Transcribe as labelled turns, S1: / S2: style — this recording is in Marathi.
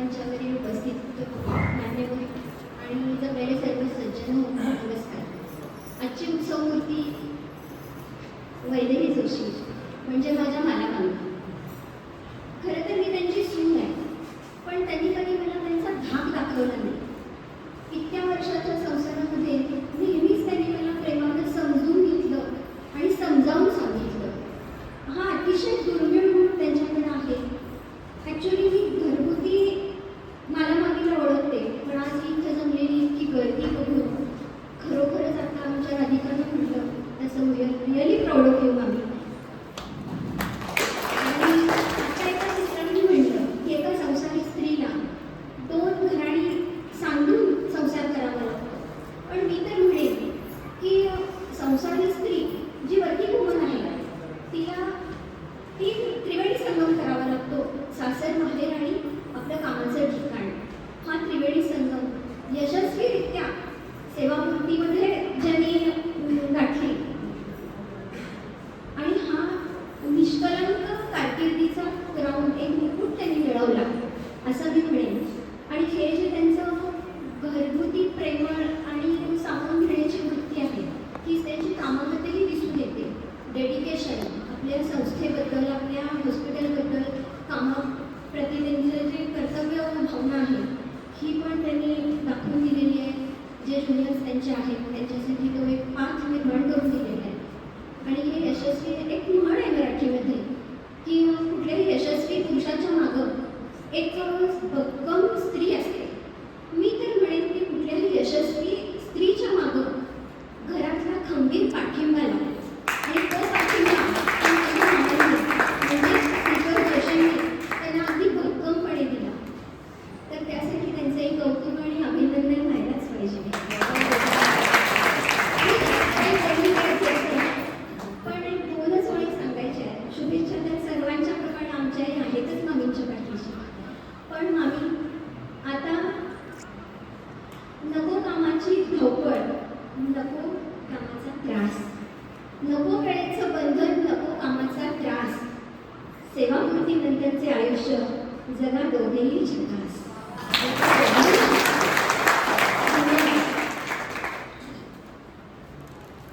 S1: मंचावरील उपस्थित मान्यवर आणि जगलेले सर्व सज्जन हो, नमस्कार. आजची उत्सवमूर्ती वैदेही जोशी म्हणजे माझ्या मालामामी. खरं तर मी त्यांची सून आहे, पण त्यांनी कधी मला त्यांचा धाक दाखवला नाही. इतक्या वर्षाच्या संसारामध्ये नेहमीच त्यांनी मला प्रेमानं समजून घेतलं आणि समजावून सांगितलं. हा अतिशय दुर्मिळ गुण त्यांच्याकडे आहे. ॲक्च्युली मी घरगुती मालामामीला ओळखते, पण आज इथं जमलेली इतकी गर्दी बघून खरोखरच आता आमच्या राधिकानं म्हटलं तसं रिअली प्राऊड ऑफ यू मामी. आणि आता एका मित्रांनी म्हटलं की एका संसारी स्त्रीला 2 घराणी सांगून संसार करावा लागतो. पण मी तर म्हणेन की संसारी स्त्री जी वर्किंग वुमन आहे तिला त्रिवेणी संगम करावा लागतो. सासर, माहेर आणि आपल्या कामाचं ठिकाण. हा त्रिवेणी संगम यशस्वीरित्या सेवापूर्तीमध्ये ज्यांनी गाठली आणि हा निष्कलंक कारकिर्दीचा ग्राउंड एक मुकुट त्यांनी मिळवला असं मी म्हणेन. आणि हे जे त्यांचं घरगुती प्रेमळ आणि सामावून घेण्याची वृत्ती आहे ती त्यांची कामामध्येही दिसून येते. डेडिकेशन आपल्या संस्थेबद्दल, आपल्या हॉस्पिटलबद्दल, कामाप्रती त्यांचं जे कर्तव्य भावना आहे ही पण त्यांनी दाखवून दिलेली आहे. जे ज्युनियर्स त्यांचे आहेत त्यांच्यासाठी तो एक पाथ निर्माण करून दिलेला आहे. आणि हे यशस्वी एक म्हण आहे मराठीमध्ये की कुठल्याही यशस्वी पुरुषाच्या मागं एक भक्कम स्त्री असते. मी तर म्हणेन की कुठल्याही यशस्वी स्त्रीच्या मागं घरातला खंबीर पाठिंबा लागतो. आणि तो पाठिंबा त्यांना अगदी भक्कमपणे दिला. तर त्यासाठी त्यांचंही कौतुक आणि अभिनंदन व्हायलाच पाहिजे. पण एक 2च ओळी सांगायच्या आहेत. शुभेच्छा त्या सर्वांच्या प्रमाणे आमच्याही आहेतच मामींच्या पाठीशी. पण मामी आता नको कामाची धावपळ, नको कामाचा त्रास, नको वेळेचं बंधन, नको कामाचा त्रास. सेवापूर्तीनंतरचे आयुष्य जगा दोघेही झकास.